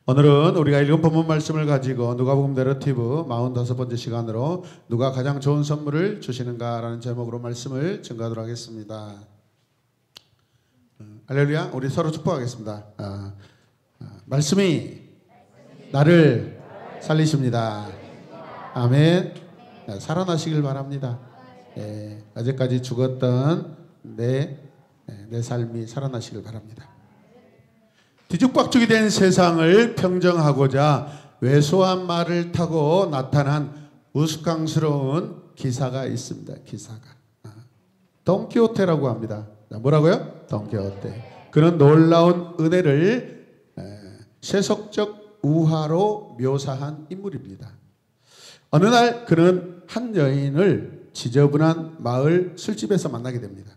오늘은 우리가 읽은 본문 말씀을 가지고 누가복음 내러티브 45번째 시간으로 누가 가장 좋은 선물을 주시는가라는 제목으로 말씀을 증거하도록 하겠습니다. 할렐루야. 우리 서로 축복하겠습니다. 말씀이 나를 살리십니다. 아멘. 살아나시길 바랍니다. 어제까지 죽었던 내 삶이 살아나시길 바랍니다. 뒤죽박죽이 된 세상을 평정하고자 왜소한 말을 타고 나타난 우스꽝스러운 기사가 있습니다. 기사가 돈키호테라고 합니다. 뭐라고요? 돈키호테. 그는 놀라운 은혜를 세속적 우화로 묘사한 인물입니다. 어느 날 그는 한 여인을 지저분한 마을 술집에서 만나게 됩니다.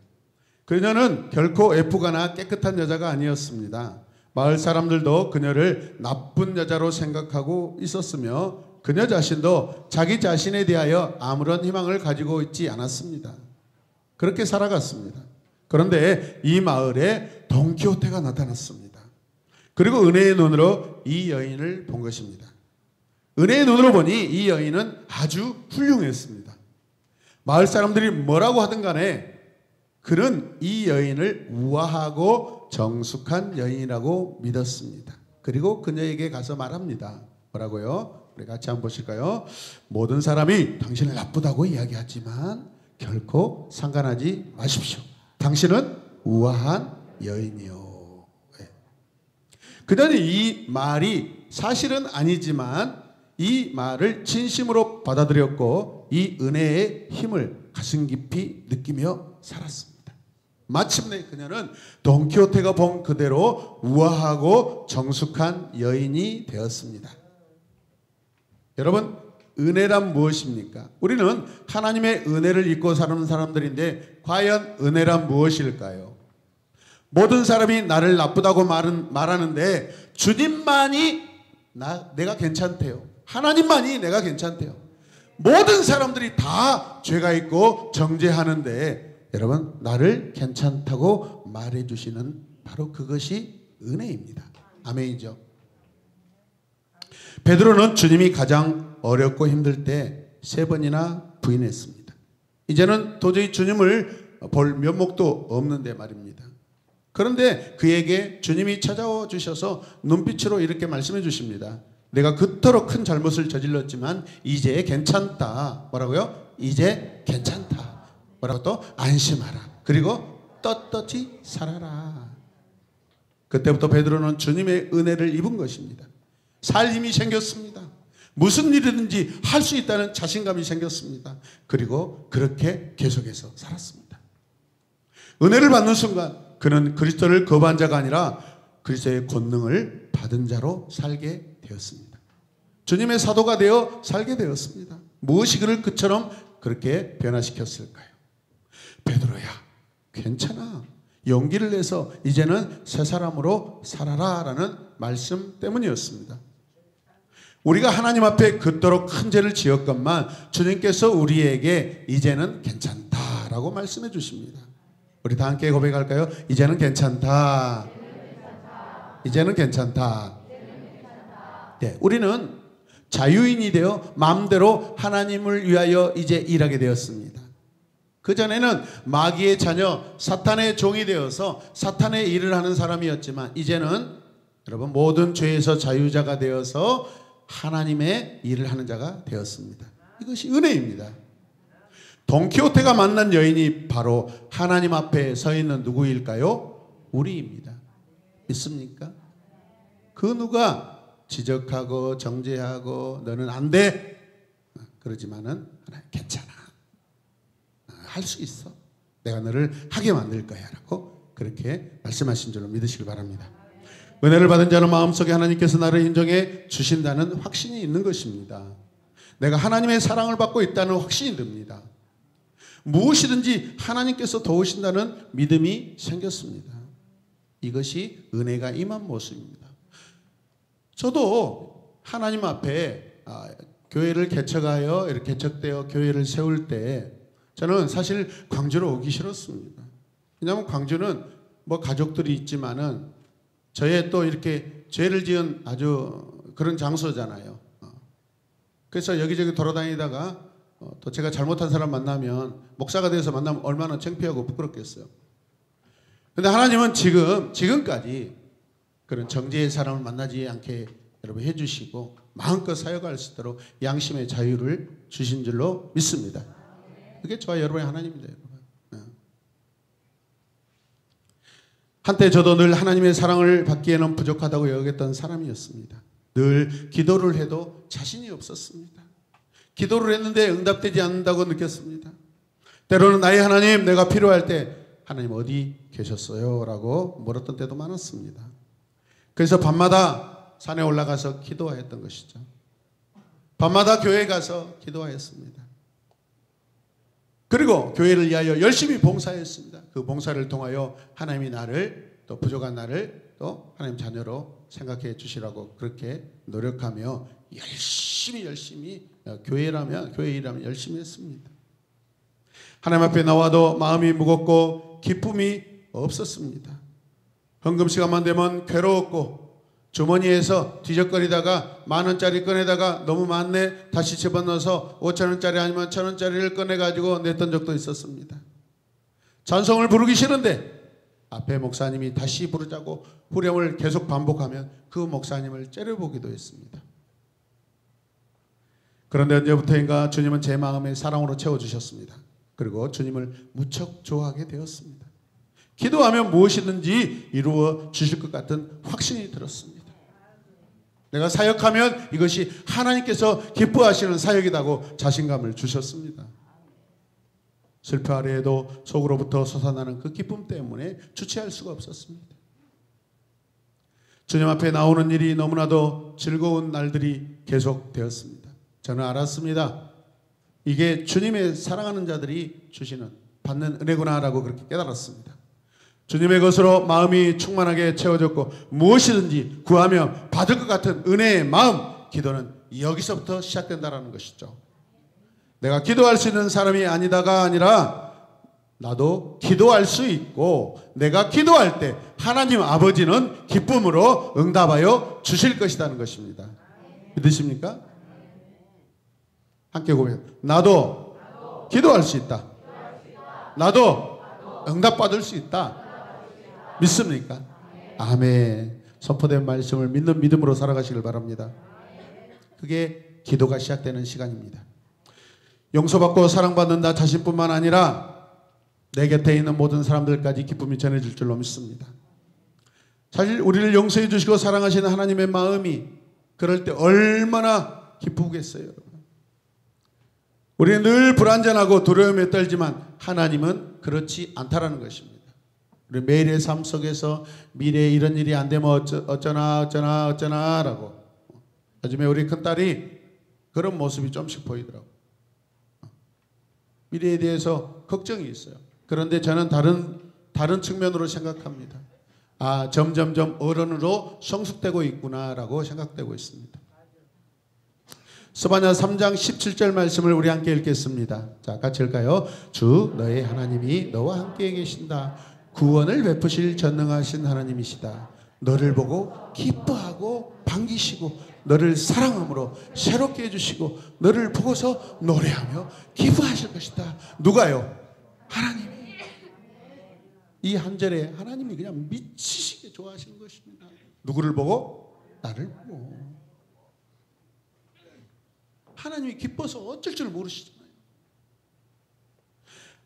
그녀는 결코 예쁘거나 깨끗한 여자가 아니었습니다. 마을 사람들도 그녀를 나쁜 여자로 생각하고 있었으며 그녀 자신도 자기 자신에 대하여 아무런 희망을 가지고 있지 않았습니다. 그렇게 살아갔습니다. 그런데 이 마을에 돈키호테가 나타났습니다. 그리고 은혜의 눈으로 이 여인을 본 것입니다. 은혜의 눈으로 보니 이 여인은 아주 훌륭했습니다. 마을 사람들이 뭐라고 하든 간에 그는 이 여인을 우아하고 정숙한 여인이라고 믿었습니다. 그리고 그녀에게 가서 말합니다. 뭐라고요? 우리 같이 한번 보실까요? 모든 사람이 당신을 나쁘다고 이야기하지만 결코 상관하지 마십시오. 당신은 우아한 여인이요. 그녀는 이 말이 사실은 아니지만 이 말을 진심으로 받아들였고 이 은혜의 힘을 가슴 깊이 느끼며 살았습니다. 마침내 그녀는 돈키호테가 본 그대로 우아하고 정숙한 여인이 되었습니다. 여러분, 은혜란 무엇입니까? 우리는 하나님의 은혜를 입고 사는 사람들인데 과연 은혜란 무엇일까요? 모든 사람이 나를 나쁘다고 말하는데 주님만이 내가 괜찮대요. 하나님만이 내가 괜찮대요. 모든 사람들이 다 죄가 있고 정죄하는데 여러분, 나를 괜찮다고 말해주시는 바로 그것이 은혜입니다. 아멘이죠. 베드로는 주님이 가장 어렵고 힘들 때 3번이나 부인했습니다. 이제는 도저히 주님을 볼 면목도 없는데 말입니다. 그런데 그에게 주님이 찾아와 주셔서 눈빛으로 이렇게 말씀해 주십니다. 내가 그토록 큰 잘못을 저질렀지만 이제 괜찮다. 뭐라고요? 이제 괜찮다. 뭐라고 또? 안심하라. 그리고 떳떳이 살아라. 그때부터 베드로는 주님의 은혜를 입은 것입니다. 살 힘이 생겼습니다. 무슨 일이든지 할 수 있다는 자신감이 생겼습니다. 그리고 그렇게 계속해서 살았습니다. 은혜를 받는 순간 그는 그리스도를 거부한 자가 아니라 그리스도의 권능을 받은 자로 살게 되었습니다. 주님의 사도가 되어 살게 되었습니다. 무엇이 그를 그처럼 그렇게 변화시켰을까요? 베드로야, 괜찮아. 용기를 내서 이제는 새 사람으로 살아라 라는 말씀 때문이었습니다. 우리가 하나님 앞에 그토록 큰 죄를 지었건만 주님께서 우리에게 이제는 괜찮다라고 말씀해 주십니다. 우리 다 함께 고백할까요? 이제는 괜찮다. 이제는 괜찮다. 네, 우리는 자유인이 되어 마음대로 하나님을 위하여 이제 일하게 되었습니다. 그전에는 마귀의 자녀, 사탄의 종이 되어서 사탄의 일을 하는 사람이었지만 이제는 여러분 모든 죄에서 자유자가 되어서 하나님의 일을 하는 자가 되었습니다. 이것이 은혜입니다. 돈키호테가 만난 여인이 바로 하나님 앞에 서 있는 누구일까요? 우리입니다. 믿습니까? 그 누가 지적하고 정죄하고 너는 안 돼 그러지만은 괜찮아, 할 수 있어, 내가 너를 하게 만들 거야 라고 그렇게 말씀하신 줄로 믿으시길 바랍니다. 은혜를 받은 자는 마음속에 하나님께서 나를 인정해 주신다는 확신이 있는 것입니다. 내가 하나님의 사랑을 받고 있다는 확신이 듭니다. 무엇이든지 하나님께서 도우신다는 믿음이 생겼습니다. 이것이 은혜가 임한 모습입니다. 저도 하나님 앞에 교회를 개척하여 이렇게 개척되어 교회를 세울 때 저는 사실 광주로 오기 싫었습니다. 왜냐하면 광주는 뭐 가족들이 있지만은 저의 또 이렇게 죄를 지은 아주 그런 장소잖아요. 그래서 여기저기 돌아다니다가 또 제가 잘못한 사람 만나면, 목사가 돼서 만나면 얼마나 창피하고 부끄럽겠어요. 그런데 하나님은 지금까지 그런 정죄의 사람을 만나지 않게 여러분 해주시고 마음껏 사역할 수 있도록 양심의 자유를 주신 줄로 믿습니다. 그게 저와 여러분의 하나님입니다. 여러분. 한때 저도 늘 하나님의 사랑을 받기에는 부족하다고 여겼던 사람이었습니다. 늘 기도를 해도 자신이 없었습니다. 기도를 했는데 응답되지 않는다고 느꼈습니다. 때로는 나의 하나님, 내가 필요할 때 하나님 어디 계셨어요? 라고 물었던 때도 많았습니다. 그래서 밤마다 산에 올라가서 기도하였던 것이죠. 밤마다 교회에 가서 기도하였습니다. 그리고 교회를 위하여 열심히 봉사했습니다. 그 봉사를 통하여 하나님이 나를, 또 부족한 나를 또 하나님 자녀로 생각해 주시라고 그렇게 노력하며 열심히 교회 일하면 열심히 했습니다. 하나님 앞에 나와도 마음이 무겁고 기쁨이 없었습니다. 헌금 시간만 되면 괴로웠고 주머니에서 뒤적거리다가 10,000원짜리 꺼내다가 너무 많네 다시 집어넣어서 5,000원짜리 아니면 1,000원짜리를 꺼내가지고 냈던 적도 있었습니다. 찬송을 부르기 싫은데 앞에 목사님이 다시 부르자고 후렴을 계속 반복하면 그 목사님을 째려보기도 했습니다. 그런데 언제부터인가 주님은 제 마음에 사랑으로 채워주셨습니다. 그리고 주님을 무척 좋아하게 되었습니다. 기도하면 무엇이든지 이루어 주실 것 같은 확신이 들었습니다. 내가 사역하면 이것이 하나님께서 기뻐하시는 사역이라고 자신감을 주셨습니다. 슬퍼 아래에도 속으로부터 솟아나는 그 기쁨 때문에 주체할 수가 없었습니다. 주님 앞에 나오는 일이 너무나도 즐거운 날들이 계속되었습니다. 저는 알았습니다. 이게 주님의 사랑하는 자들이 주시는, 받는 은혜구나라고 그렇게 깨달았습니다. 주님의 것으로 마음이 충만하게 채워졌고 무엇이든지 구하며 받을 것 같은 은혜의 마음, 기도는 여기서부터 시작된다는 것이죠. 내가 기도할 수 있는 사람이 아니다가 아니라 나도 기도할 수 있고 내가 기도할 때 하나님 아버지는 기쁨으로 응답하여 주실 것이라는 것입니다. 믿으십니까? 함께 고백. 나도 기도할 수 있다. 나도 응답받을 수 있다. 믿습니까? 아멘. 선포된 말씀을 믿는 믿음으로 살아가시길 바랍니다. 그게 기도가 시작되는 시간입니다. 용서받고 사랑받는 나 자신뿐만 아니라 내 곁에 있는 모든 사람들까지 기쁨이 전해질 줄로 믿습니다. 사실 우리를 용서해 주시고 사랑하시는 하나님의 마음이 그럴 때 얼마나 기쁘겠어요, 여러분. 우리는 늘 불안전하고 두려움에 떨지만 하나님은 그렇지 않다라는 것입니다. 우리 매일의 삶 속에서 미래에 이런 일이 안 되면 어쩌나 라고 요즘에 우리 큰딸이 그런 모습이 좀씩 보이더라고요. 미래에 대해서 걱정이 있어요. 그런데 저는 다른 측면으로 생각합니다. 아, 점점점 어른으로 성숙되고 있구나라고 생각되고 있습니다. 스바냐 3장 17절 말씀을 우리 함께 읽겠습니다. 자, 같이 읽을까요? 주 너의 하나님이 너와 함께 계신다. 구원을 베푸실 전능하신 하나님이시다. 너를 보고 기뻐하고 반기시고 너를 사랑함으로 새롭게 해주시고 너를 보고서 노래하며 기뻐하실 것이다. 누가요? 하나님이. 이 한 절에 하나님이 그냥 미치시게 좋아하시는 것입니다. 누구를 보고? 나를 보고. 하나님이 기뻐서 어쩔 줄 모르시잖아요.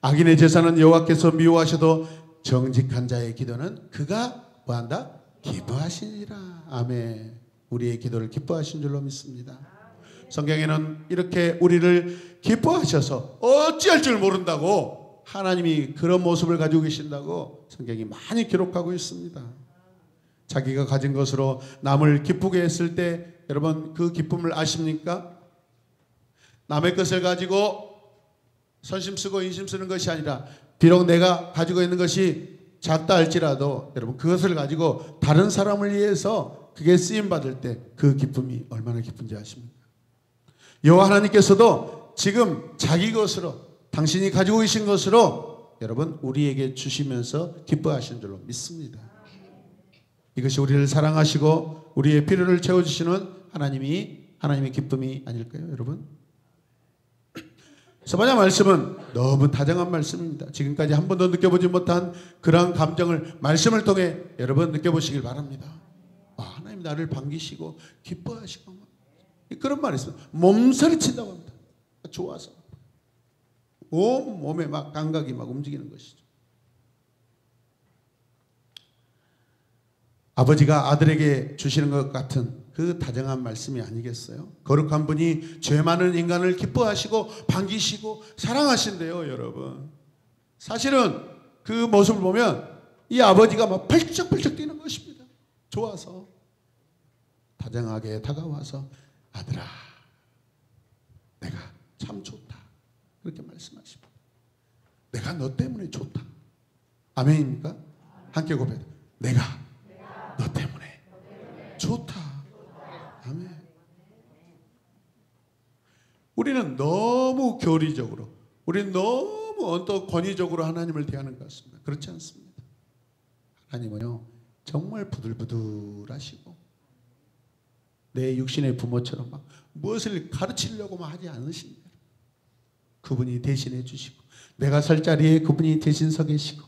악인의 제사는 여호와께서 미워하셔도 정직한 자의 기도는 그가 뭐한다? 기뻐하시니라. 아멘. 우리의 기도를 기뻐하신 줄로 믿습니다. 성경에는 이렇게 우리를 기뻐하셔서 어찌할 줄 모른다고 하나님이 그런 모습을 가지고 계신다고 성경이 많이 기록하고 있습니다. 자기가 가진 것으로 남을 기쁘게 했을 때 여러분 그 기쁨을 아십니까? 남의 것을 가지고 선심 쓰고 인심 쓰는 것이 아니라 비록 내가 가지고 있는 것이 작다 할지라도 여러분 그것을 가지고 다른 사람을 위해서 그게 쓰임받을 때 그 기쁨이 얼마나 기쁜지 아십니까? 여호와 하나님께서도 지금 자기 것으로 당신이 가지고 계신 것으로 여러분 우리에게 주시면서 기뻐하시는 줄로 믿습니다. 이것이 우리를 사랑하시고 우리의 필요를 채워주시는 하나님의 기쁨이 아닐까요, 여러분? 세 번째 말씀은 너무 다정한 말씀입니다. 지금까지 한 번도 느껴보지 못한 그러한 감정을 말씀을 통해 여러분 느껴보시길 바랍니다. 하나님 나를 반기시고 기뻐하시고 그런 말이 있어요. 몸서리친다고 합니다. 좋아서 온 몸에 막 감각이 막 움직이는 것이죠. 아버지가 아들에게 주시는 것 같은 그 다정한 말씀이 아니겠어요? 거룩한 분이 죄 많은 인간을 기뻐하시고 반기시고 사랑하신대요, 여러분. 사실은 그 모습을 보면 이 아버지가 막 펄쩍펄쩍 뛰는 것입니다. 좋아서 다정하게 다가와서 아들아, 내가 참 좋다. 그렇게 말씀하시고 내가 너 때문에 좋다. 아멘입니까? 함께 고백해. 내가 너 때문에 좋다. 아멘. 우리는 너무 교리적으로, 우리는 너무 언뜻 권위적으로 하나님을 대하는 것 같습니다. 그렇지 않습니다. 하나님은요 정말 부들부들하시고 내 육신의 부모처럼 막 무엇을 가르치려고만 하지 않으십니다. 그분이 대신해 주시고, 내가 설 자리에 그분이 대신 서 계시고,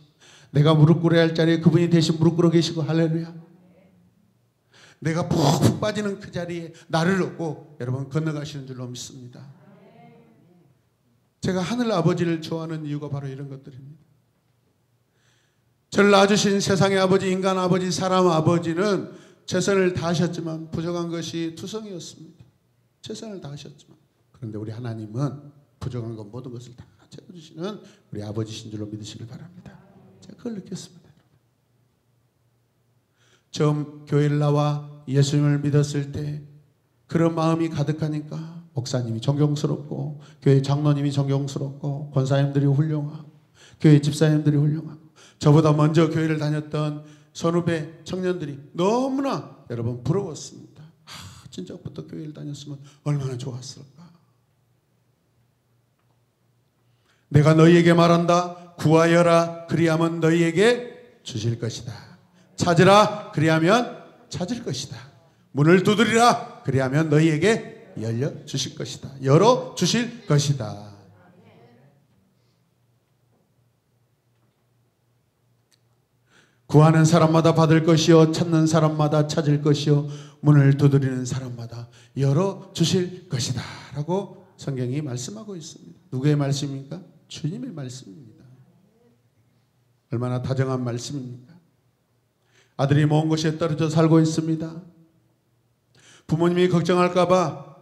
내가 무릎 꿇어야 할 자리에 그분이 대신 무릎 꿇어 계시고, 할렐루야. 내가 푹푹 빠지는 그 자리에 나를 얻고 여러분 건너가시는 줄로 믿습니다. 제가 하늘 아버지를 좋아하는 이유가 바로 이런 것들입니다. 저를 낳아주신 세상의 아버지, 인간 아버지, 사람 아버지는 최선을 다하셨지만 부족한 것이 투성이었습니다. 최선을 다하셨지만, 그런데 우리 하나님은 부족한 것 모든 것을 다 채워주시는 우리 아버지신 줄로 믿으시길 바랍니다. 제가 그걸 느꼈습니다. 처음 교회를 나와 예수님을 믿었을 때 그런 마음이 가득하니까 목사님이 존경스럽고, 교회 장로님이 존경스럽고, 권사님들이 훌륭하고, 교회 집사님들이 훌륭하고, 저보다 먼저 교회를 다녔던 선후배 청년들이 너무나 여러분 부러웠습니다. 진작부터 교회를 다녔으면 얼마나 좋았을까. 내가 너희에게 말한다. 구하여라. 그리하면 너희에게 주실 것이다. 찾으라. 그리하면 찾을 것이다. 문을 두드리라. 그리하면 너희에게 열려 주실 것이다. 열어 주실 것이다. 구하는 사람마다 받을 것이요, 찾는 사람마다 찾을 것이요, 문을 두드리는 사람마다 열어 주실 것이다 라고 성경이 말씀하고 있습니다. 누구의 말씀입니까? 주님의 말씀입니다. 얼마나 다정한 말씀입니까? 아들이 먼 곳에 떨어져 살고 있습니다. 부모님이 걱정할까 봐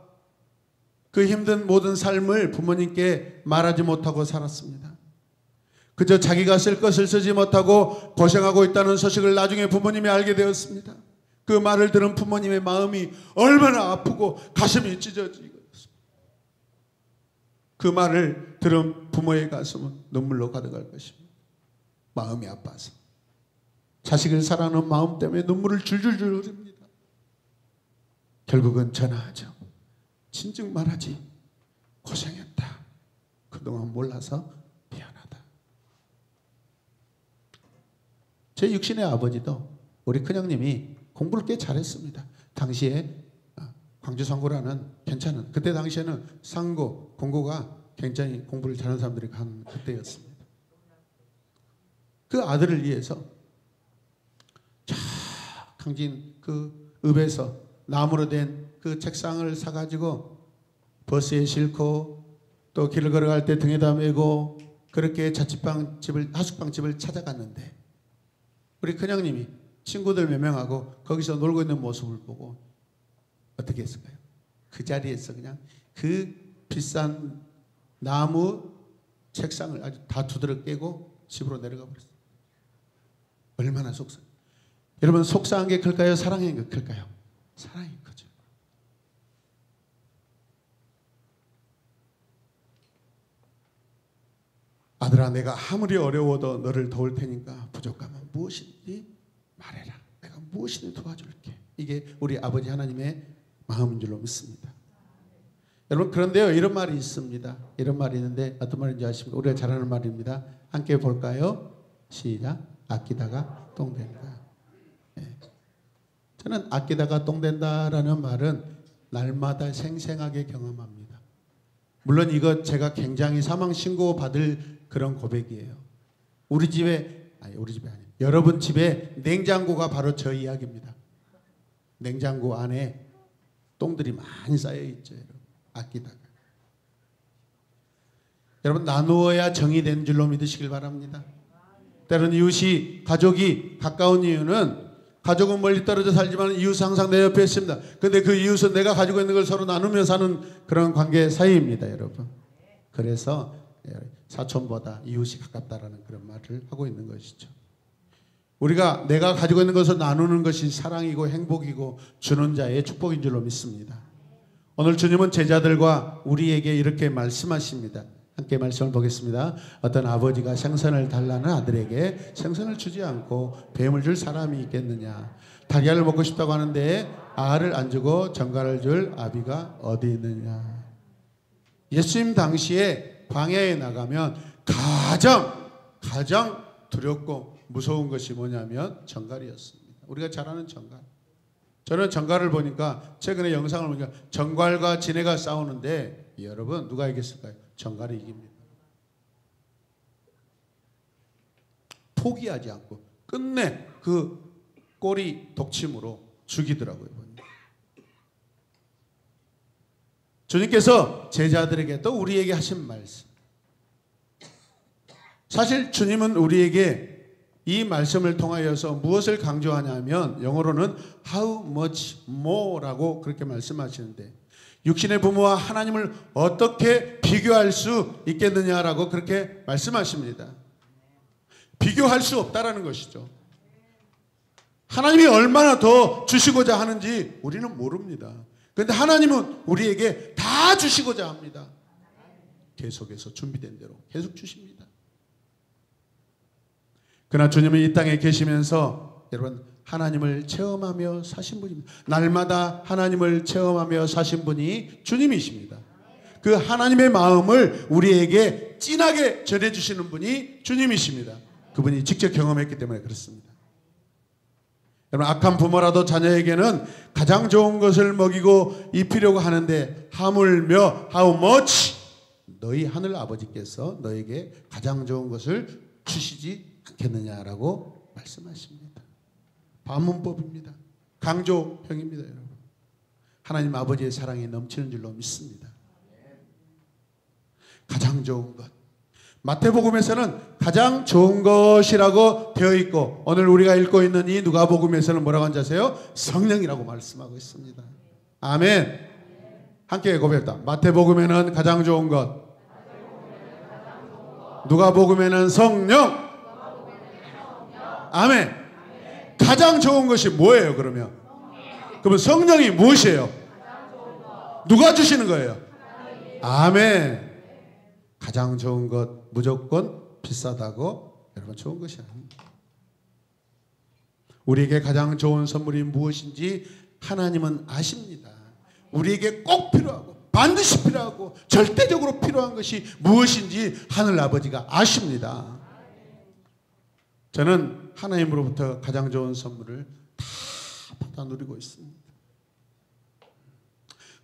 그 힘든 모든 삶을 부모님께 말하지 못하고 살았습니다. 그저 자기가 쓸 것을 쓰지 못하고 고생하고 있다는 소식을 나중에 부모님이 알게 되었습니다. 그 말을 들은 부모님의 마음이 얼마나 아프고 가슴이 찢어지고, 그 말을 들은 부모의 가슴은 눈물로 가득할 것입니다. 마음이 아파서 자식을 사랑하는 마음 때문에 눈물을 줄줄줄 흘립니다. 결국은 전화하죠. 진즉 말하지. 고생했다. 그동안 몰라서 미안하다. 제 육신의 아버지도 우리 큰형님이 공부를 꽤 잘했습니다. 당시에 광주 상고라는 괜찮은, 그때 당시에는 상고, 공고가 굉장히 공부를 잘하는 사람들이 간 그때였습니다. 그 아들을 위해서 강진 그 읍에서 나무로 된 그 책상을 사가지고 버스에 싣고 또 길을 걸어갈 때 등에다 메고 그렇게 자취방 집을, 하숙방 집을 찾아갔는데 우리 큰형님이 친구들 몇 명하고 거기서 놀고 있는 모습을 보고 어떻게 했을까요? 그 자리에서 그냥 그 비싼 나무 책상을 아주 다 두드러 깨고 집으로 내려가 버렸어요. 얼마나 속상. 여러분, 속상한 게 클까요? 사랑한 게 클까요? 사랑인 거죠. 아들아, 내가 아무리 어려워도 너를 도울 테니까 부족하면 무엇이든지 말해라. 내가 무엇이든 도와줄게. 이게 우리 아버지 하나님의 마음인 줄로 믿습니다. 여러분, 그런데요, 이런 말이 있습니다. 이런 말이 있는데 어떤 말인지 아십니까? 우리가 잘 아는 말입니다. 함께 볼까요? 시작. 아끼다가 똥된다. 네. 저는 아끼다가 똥된다라는 말은 날마다 생생하게 경험합니다. 물론 이거 제가 굉장히 사망 신고 받을 그런 고백이에요. 우리 집에 아니에요. 여러분 집에 냉장고가 바로 저 이야기입니다. 냉장고 안에 똥들이 많이 쌓여 있죠. 여러분. 아끼다가. 여러분 나누어야 정이 되는 줄로 믿으시길 바랍니다. 때로는 이웃이 가족이 가까운 이유는 가족은 멀리 떨어져 살지만 이웃은 항상 내 옆에 있습니다. 그런데 그 이웃은 내가 가지고 있는 걸 서로 나누며 사는 그런 관계 사이입니다. 여러분. 그래서 사촌보다 이웃이 가깝다라는 그런 말을 하고 있는 것이죠. 우리가 내가 가지고 있는 것을 나누는 것이 사랑이고 행복이고 주는 자의 축복인 줄로 믿습니다. 오늘 주님은 제자들과 우리에게 이렇게 말씀하십니다. 함께 말씀을 보겠습니다. 어떤 아버지가 생선을 달라는 아들에게 생선을 주지 않고 뱀을 줄 사람이 있겠느냐. 달걀을 먹고 싶다고 하는데 알을 안 주고 전갈을 줄 아비가 어디 있느냐. 예수님 당시에 광야에 나가면 가장 두렵고 무서운 것이 뭐냐면 전갈이었습니다. 우리가 잘 아는 전갈. 저는 전갈을 보니까 최근에 영상을 보니까 전갈과 지네가 싸우는데 여러분 누가 이겼을까요? 전갈이 이깁니다. 포기하지 않고 끝내 그 꼬리 독침으로 죽이더라고요. 주님께서 제자들에게 또 우리에게 하신 말씀. 사실 주님은 우리에게 이 말씀을 통하여서 무엇을 강조하냐면 영어로는 how much more라고 그렇게 말씀하시는데 육신의 부모와 하나님을 어떻게 비교할 수 있겠느냐라고 그렇게 말씀하십니다. 비교할 수 없다라는 것이죠. 하나님이 얼마나 더 주시고자 하는지 우리는 모릅니다. 그런데 하나님은 우리에게 다 주시고자 합니다. 계속해서 준비된 대로 계속 주십니다. 그러나 주님은 이 땅에 계시면서 여러분 하나님을 체험하며 사신 분입니다. 날마다 하나님을 체험하며 사신 분이 주님이십니다. 그 하나님의 마음을 우리에게 진하게 전해주시는 분이 주님이십니다. 그분이 직접 경험했기 때문에 그렇습니다. 여러분 악한 부모라도 자녀에게는 가장 좋은 것을 먹이고 입히려고 하는데 하물며 how much 너희 하늘 아버지께서 너에게 가장 좋은 것을 주시지 않겠느냐라고 말씀하십니다. 반문법입니다. 강조형입니다. 여러분. 하나님 아버지의 사랑이 넘치는 줄로 믿습니다. 가장 좋은 것. 마태복음에서는 가장 좋은 것이라고 되어 있고 오늘 우리가 읽고 있는 이 누가복음에서는 뭐라고 하는지 아세요? 성령이라고 말씀하고 있습니다. 아멘. 함께 고백합니다. 마태복음에는 가장 좋은 것, 누가복음에는 성령. 아멘. 가장 좋은 것이 뭐예요? 그러면 성령이 무엇이에요? 누가 주시는 거예요? 아멘. 가장 좋은 것 무조건 비싸다고 여러분 좋은 것이 아닙니다. 우리에게 가장 좋은 선물이 무엇인지 하나님은 아십니다. 우리에게 꼭 필요하고 반드시 필요하고 절대적으로 필요한 것이 무엇인지 하늘 아버지가 아십니다. 저는 하나님으로부터 가장 좋은 선물을 다 받아 누리고 있습니다.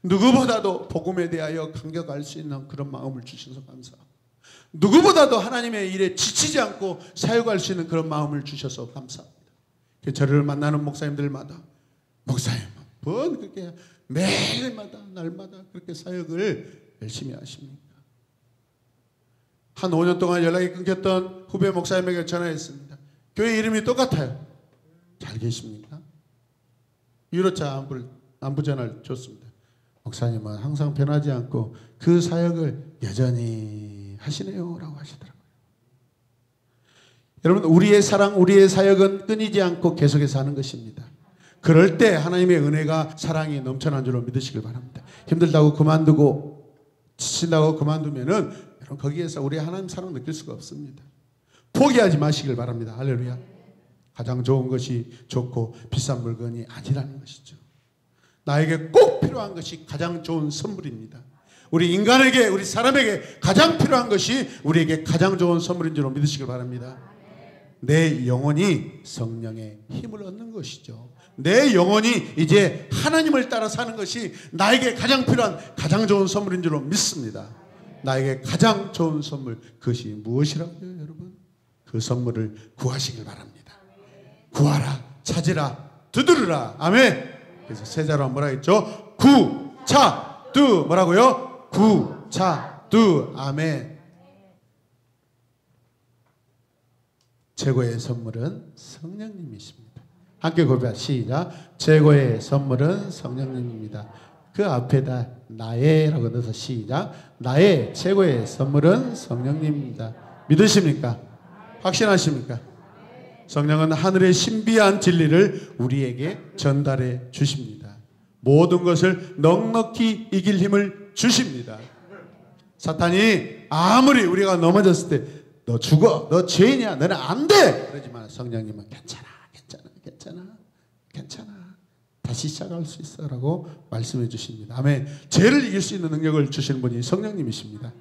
누구보다도 복음에 대하여 감격할 수 있는 그런 마음을 주셔서 감사하고 누구보다도 하나님의 일에 지치지 않고 사역할 수 있는 그런 마음을 주셔서 감사합니다. 저를 만나는 목사님들마다 목사님 뭔 그렇게 매일마다 날마다 그렇게 사역을 열심히 하십니까? 한 5년 동안 연락이 끊겼던 후배 목사님에게 전화했습니다. 교회 이름이 똑같아요. 잘 계십니까? 유로차 안부 전화를 줬습니다. 목사님은 항상 변하지 않고 그 사역을 여전히 하시네요 라고 하시더라고요. 여러분 우리의 사랑 우리의 사역은 끊이지 않고 계속해서 하는 것입니다. 그럴 때 하나님의 은혜가 사랑이 넘쳐난 줄로 믿으시길 바랍니다. 힘들다고 그만두고 지친다고 그만두면은 여러분 거기에서 우리 하나님 사랑 느낄 수가 없습니다. 포기하지 마시길 바랍니다. 할렐루야. 가장 좋은 것이 좋고 비싼 물건이 아니라는 것이죠. 나에게 꼭 필요한 것이 가장 좋은 선물입니다. 우리 인간에게 우리 사람에게 가장 필요한 것이 우리에게 가장 좋은 선물인 줄로 믿으시길 바랍니다. 내 영혼이 성령의 힘을 얻는 것이죠. 내 영혼이 이제 하나님을 따라 사는 것이 나에게 가장 필요한 가장 좋은 선물인 줄로 믿습니다. 나에게 가장 좋은 선물, 그것이 무엇이라고요, 여러분? 그 선물을 구하시길 바랍니다. 구하라, 찾으라, 두드르라. 아멘. 그래서 세자로 뭐라 했죠? 구차두. 뭐라고요? 구차두. 아멘. 최고의 선물은 성령님이십니다. 함께 고백하 시작. 최고의 선물은 성령님입니다. 그 앞에다 나의라고 넣어서 시작. 나의 최고의 선물은 성령님입니다. 믿으십니까? 확신하십니까? 성령은 하늘의 신비한 진리를 우리에게 전달해 주십니다. 모든 것을 넉넉히 이길 힘을 주십니다. 사탄이 아무리 우리가 넘어졌을 때 너 죽어, 너 죄인이야, 너는 안 돼! 그러지만 성령님은 괜찮아. 다시 시작할 수 있어 라고 말씀해 주십니다. 아멘. 죄를 이길 수 있는 능력을 주시는 분이 성령님이십니다.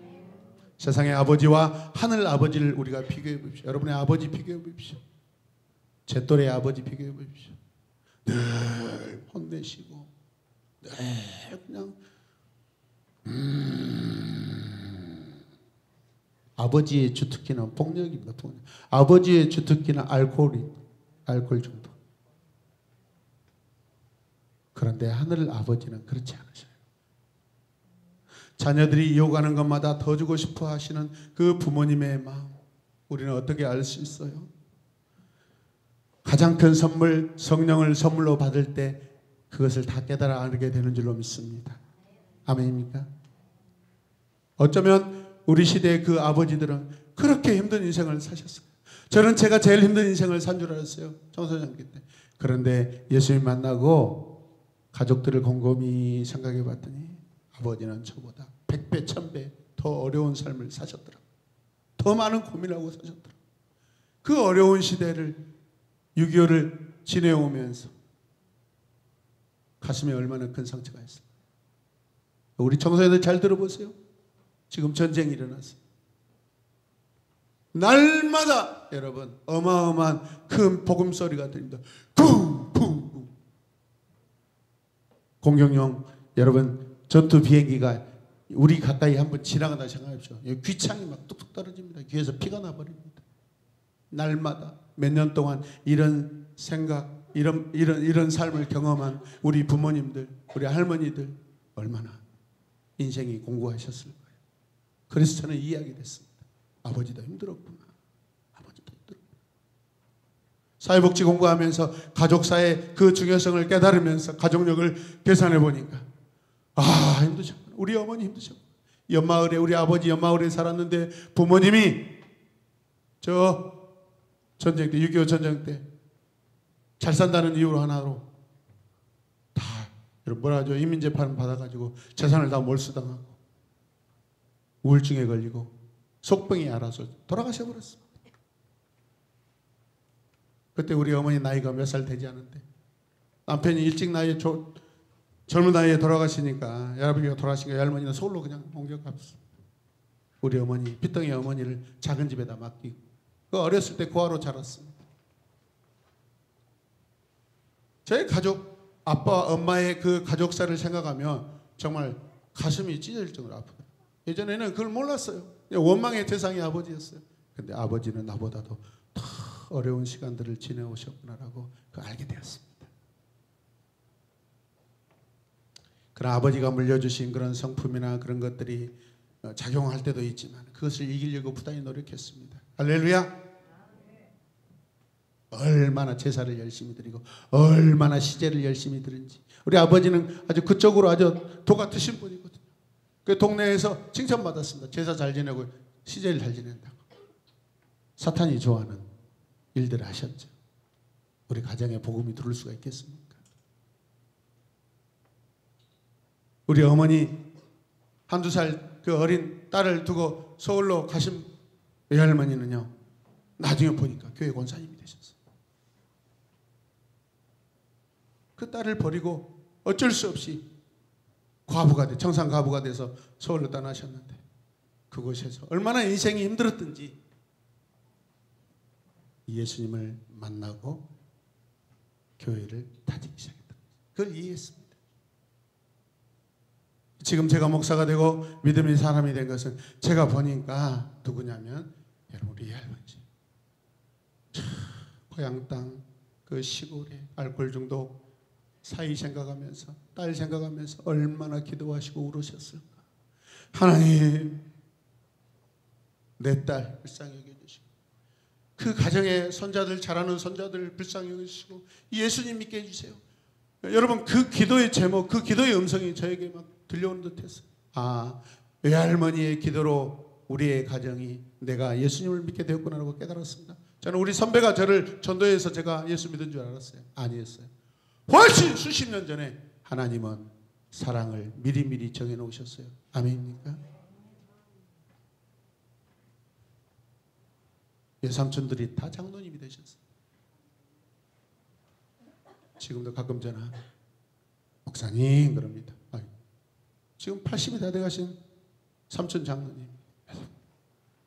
세상의 아버지와 하늘 아버지를 우리가 비교해 보십시오. 여러분의 아버지 비교해 보십시오. 제 또래의 아버지 비교해 보십시오. 늘 혼내시고 늘 그냥 아버지의 주특기는 폭력입니다. 폭력. 아버지의 주특기는 알코올 정도. 그런데 하늘 아버지는 그렇지 않으셔요. 자녀들이 요구하는 것마다 더 주고 싶어 하시는 그 부모님의 마음, 우리는 어떻게 알 수 있어요? 가장 큰 선물, 성령을 선물로 받을 때 그것을 다 깨달아 알게 되는 줄로 믿습니다. 아멘입니까? 어쩌면 우리 시대의 그 아버지들은 그렇게 힘든 인생을 사셨어요. 저는 제가 제일 힘든 인생을 산 줄 알았어요. 청소년기 때. 그런데 예수님 만나고 가족들을 곰곰이 생각해 봤더니 아버지는 저보다 100배, 1000배 더 어려운 삶을 사셨더라고요. 더 많은 고민하고 사셨더라고요. 그 어려운 시대를 6.25를 지내오면서 가슴에 얼마나 큰 상처가 있어요. 우리 청소년들 잘 들어보세요. 지금 전쟁이 일어났어요. 날마다 여러분 어마어마한 큰 복음 소리가 들립니다. 쿵쿵쿵. 공격용 여러분 전투 비행기가 우리 가까이 한번 지나가다 생각하십시오. 귀창이 막 뚝뚝 떨어집니다. 귀에서 피가 나버립니다. 날마다 몇 년 동안 이런 생각, 이런 삶을 경험한 우리 부모님들, 우리 할머니들 얼마나 인생이 공고하셨을 거예요. 그래서 저는 이해하게 됐습니다. 아버지도 힘들었구나. 아버지도 힘들었구나. 사회복지 공부하면서 가족사의 그 중요성을 깨달으면서 가족력을 계산해 보니까 힘드셨구나. 우리 어머니 힘드셨구나. 연마을에 우리 아버지 연마을에 살았는데 부모님이 저 전쟁 때 6.25 전쟁 때 잘 산다는 이유로 하나로 다 뭐라 하죠? 인민재판 받아가지고 재산을 다 몰수당하고 우울증에 걸리고 속병이 알아서 돌아가셔버렸어. 그때 우리 어머니 나이가 몇 살 되지 않은데 남편이 일찍 나이에 젊은 나이에 돌아가시니까 여러분이 돌아가시니까 할머니는 서울로 그냥 옮겨갔어. 우리 어머니 핏덩이 어머니를 작은 집에다 맡기고 그 어렸을 때 고아로 자랐습니다. 제 가족 아빠 엄마의 그 가족사를 생각하면 정말 가슴이 찢어질 정도로 아프다. 예전에는 그걸 몰랐어요. 원망의 대상이 아버지였어요. 근데 아버지는 나보다도 더 어려운 시간들을 지내오셨구나라고 알게 되었습니다. 그런 아버지가 물려주신 그런 성품이나 그런 것들이 작용할 때도 있지만 그것을 이기려고 부단히 노력했습니다. 할렐루야. 얼마나 제사를 열심히 드리고 얼마나 시제를 열심히 드린지. 우리 아버지는 아주 그쪽으로 아주 도 같으신 분이거든요. 그 동네에서 칭찬받았습니다. 제사 잘 지내고 시제를 잘 지낸다고. 사탄이 좋아하는 일들을 하셨죠. 우리 가정에 복음이 들어올 수가 있겠습니까? 우리 어머니 한두 살 그 어린 딸을 두고 서울로 가신 외할머니는요, 나중에 보니까 교회 권사님이 되셨어요. 그 딸을 버리고 어쩔 수 없이 청산 과부가 돼서 서울로 떠나셨는데 그곳에서 얼마나 인생이 힘들었든지 예수님을 만나고 교회를 다지기 시작했다. 그걸 이해했습니다. 지금 제가 목사가 되고 믿음의 사람이 된 것은 제가 보니까 누구냐면 여러분 우리 할아버지, 고향 땅 그 시골에 알코올 중독 사이 생각하면서 딸 생각하면서 얼마나 기도하시고 울으셨을까. 하나님 내 딸 불쌍히 여겨주시고 그 가정의 손자들 자라는 손자들 불쌍히 여겨주시고 예수님 믿게 해주세요. 여러분 그 기도의 제목, 그 기도의 음성이 저에게 막 들려오는 듯했어요. 아, 외할머니의 기도로 우리의 가정이 내가 예수님을 믿게 되었구나라고 깨달았습니다. 저는 우리 선배가 저를 전도해서 제가 예수 믿은 줄 알았어요. 아니었어요. 훨씬 수십 년 전에 하나님은 사랑을 미리미리 정해놓으셨어요. 아멘입니까? 외삼촌들이 다 장로님이 되셨어요. 지금도 가끔 전화 목사님 그럽니다. 지금 80이 다 돼가신 삼촌 장로님,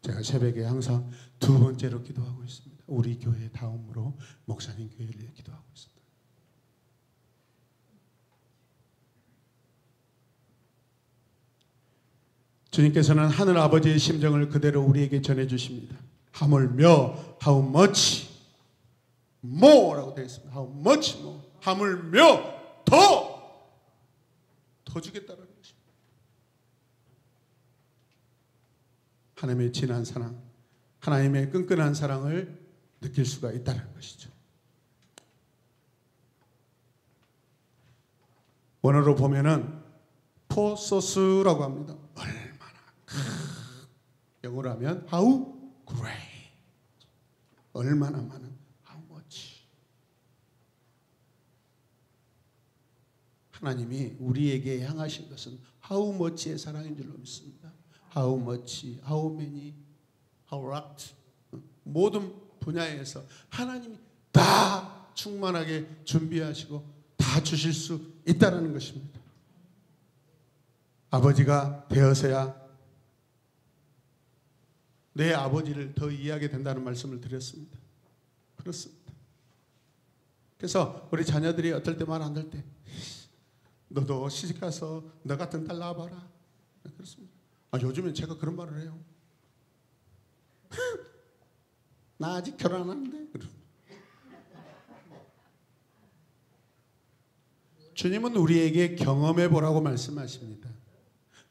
제가 새벽에 항상 두 번째로 기도하고 있습니다. 우리 교회 다음으로 목사님 교회를 기도하고 있습니다. 주님께서는 하늘 아버지의 심정을 그대로 우리에게 전해주십니다. 하물며 how much more라고 되어 있습니다. how much more, 하물며 더 주겠다라는 것입니다. 하나님의 진한 사랑, 하나님의 끈끈한 사랑을 느낄 수가 있다는 것이죠. 원어로 보면은 포소스라고 합니다. 얼마나 영어로 하면 how great, 얼마나 많은, how much. 하나님이 우리에게 향하신 것은 how much의 사랑인 줄로 믿습니다. how much, how many, how lot, 모든 분야에서 하나님이 다 충만하게 준비하시고 다 주실 수 있다는 것입니다. 아버지가 되어서야 내 아버지를 더 이해하게 된다는 말씀을 드렸습니다. 그렇습니다. 그래서 우리 자녀들이 어떨 때 말 안 할 때 너도 시집가서 너 같은 딸 낳아봐라. 그렇습니다. 요즘엔 제가 그런 말을 해요. 나 아직 결혼 안 하는데. 주님은 우리에게 경험해 보라고 말씀하십니다.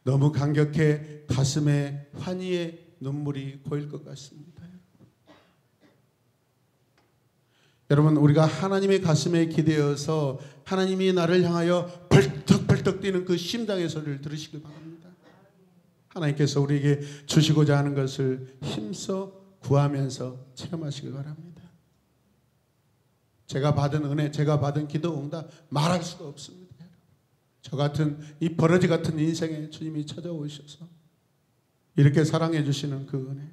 너무 감격해 가슴에 환희의 눈물이 고일 것 같습니다. 여러분 우리가 하나님의 가슴에 기대어서 하나님이 나를 향하여 벌떡벌떡 뛰는 그 심장의 소리를 들으시길 바랍니다. 하나님께서 우리에게 주시고자 하는 것을 힘써 구하면서 체험하시길 바랍니다. 제가 받은 은혜, 제가 받은 기도 응답 말할 수가 없습니다. 저 같은 이 버러지 같은 인생에 주님이 찾아오셔서 이렇게 사랑해 주시는 그 은혜.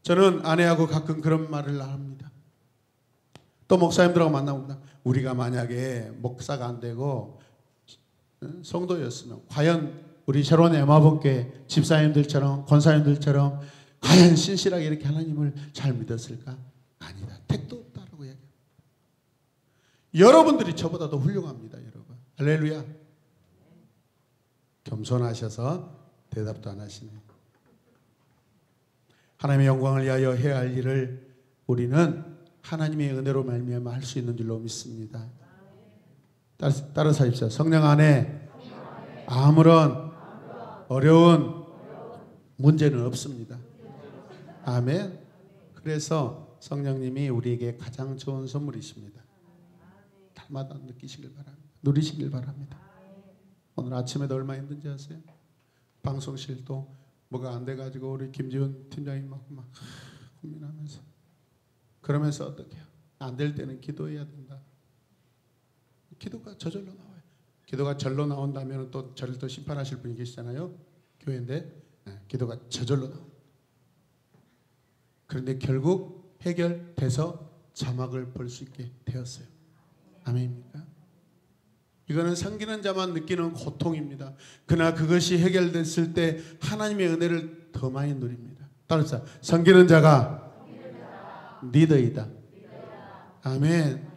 저는 아내하고 가끔 그런 말을 합니다. 또 목사님들하고 만나봅니다. 우리가 만약에 목사가 안 되고 성도였으면 과연 우리 새로운 에마본교회 집사님들처럼 권사님들처럼 과연 신실하게 이렇게 하나님을 잘 믿었을까? 아니다. 택도 없다라고 얘기합니다. 여러분들이 저보다 더 훌륭합니다. 여러분. 할렐루야. 겸손하셔서 대답도 안 하시네요. 하나님의 영광을 위하여 해야 할 일을 우리는 하나님의 은혜로 말미암아 할 수 있는 줄로 믿습니다. 따라서 하십시오. 성령 안에 아무런 어려운 문제는 없습니다. 아멘. 그래서 성령님이 우리에게 가장 좋은 선물이십니다. 날마다 느끼시길 바랍니다. 누리시길 바랍니다. 오늘 아침에도 얼마나 힘든지 아세요? 방송실도 뭐가 안 돼가지고 우리 김지훈 팀장이 막 고민하면서 그러면서 어떻게 해요? 안 될 때는 기도해야 된다. 기도가 저절로 나와요. 기도가 절로 나온다면 또 저를 또 심판하실 분이 계시잖아요. 교회인데 기도가 저절로 나옵니다. 그런데 결국 해결돼서 자막을 볼 수 있게 되었어요. 아멘입니까? 이거는 섬기는 자만 느끼는 고통입니다. 그러나 그것이 해결됐을 때 하나님의 은혜를 더 많이 누립니다. 따라서 섬기는 자가 리더이다. 아멘.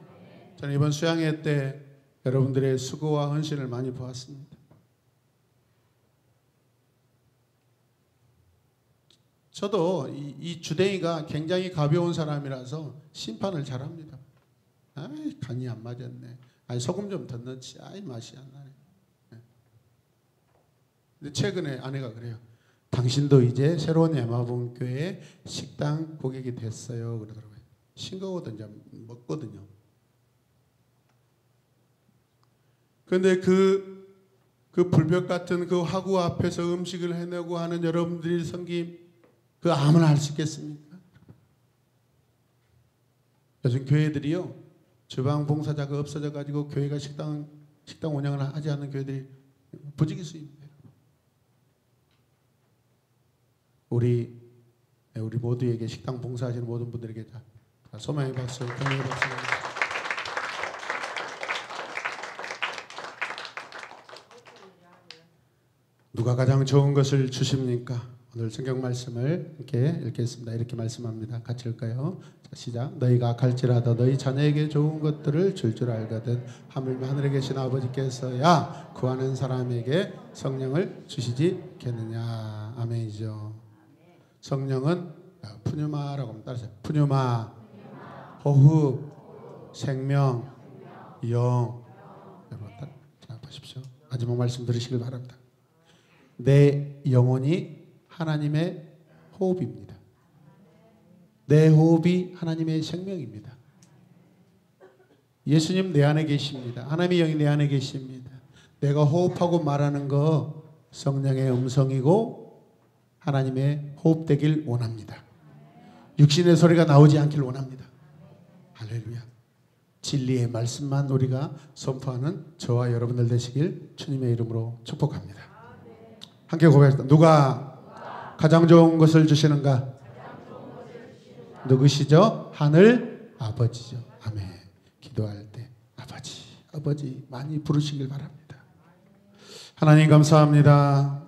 저는 이번 수양회 때 여러분들의 수고와 헌신을 많이 보았습니다. 저도 이 주댕이가 굉장히 가벼운 사람이라서 심판을 잘합니다. 아이, 간이 안 맞았네. 아이, 소금 좀 더 넣지. 아이, 맛이 안 나네. 근데 최근에 아내가 그래요. 당신도 이제 새로운 에마본교회 식당 고객이 됐어요. 그러더라고요. 싱거우거든요. 먹거든요. 그런데 그 불벽 같은 그 화구 앞에서 음식을 해내고 하는 여러분들이 섬김, 그 아무나 할 수 있겠습니까? 요즘 교회들이요, 주방 봉사자가 없어져 가지고 교회가 식당 운영을 하지 않는 교회들이 부지기수입니다. 우리 모두에게 식당 봉사하시는 모든 분들에게 소망의 박수, 경의의 박수. 누가 가장 좋은 것을 주십니까? 오늘 성경 말씀을 이렇게 읽겠습니다. 이렇게 말씀합니다. 같이 읽을까요? 자, 시작. 너희가 갈지라도 너희 자녀에게 좋은 것들을 줄 알거든 하물며 하늘에 계신 아버지께서야 구하는 사람에게 성령을 주시지 겠느냐. 아멘이죠. 성령은 푸뉴마라고 하면 따라서 푸뉴마, 호흡, 생명, 영. 여러분 자, 보십시오. 마지막 말씀 들으시길 바랍니다. 내 영혼이 하나님의 호흡입니다. 내 호흡이 하나님의 생명입니다. 예수님 내 안에 계십니다. 하나님의 영이 내 안에 계십니다. 내가 호흡하고 말하는 거 성령의 음성이고 하나님의 호흡되길 원합니다. 육신의 소리가 나오지 않길 원합니다. 할렐루야. 진리의 말씀만 우리가 선포하는 저와 여러분들 되시길 주님의 이름으로 축복합니다. 함께 고백합니다. 누가 가장 좋은 것을 주시는가? 누구시죠? 하늘 아버지죠. 아멘. 기도할 때 아버지 많이 부르시길 바랍니다. 하나님 감사합니다.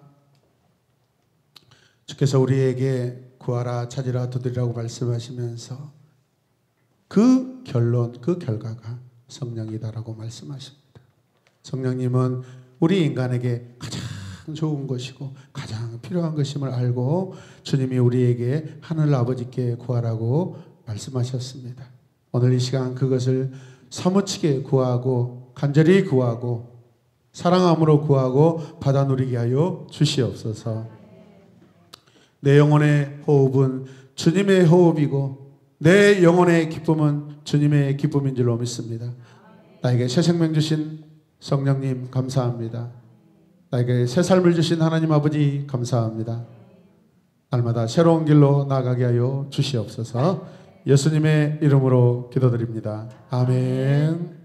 주께서 우리에게 구하라 찾으라 두드리라고 말씀하시면서 그 결론, 그 결과가 성령이다라고 말씀하십니다. 성령님은 우리 인간에게 가장 좋은 것이고 가장 필요한 것임을 알고 주님이 우리에게 하늘 아버지께 구하라고 말씀하셨습니다. 오늘 이 시간 그것을 사무치게 구하고 간절히 구하고 사랑함으로 구하고 받아 누리게 하여 주시옵소서. 내 영혼의 호흡은 주님의 호흡이고 내 영혼의 기쁨은 주님의 기쁨인 줄로 믿습니다. 나에게 새 생명 주신 성령님 감사합니다. 나에게 새 삶을 주신 하나님 아버지 감사합니다. 날마다 새로운 길로 나아가게 하여 주시옵소서. 예수님의 이름으로 기도드립니다. 아멘.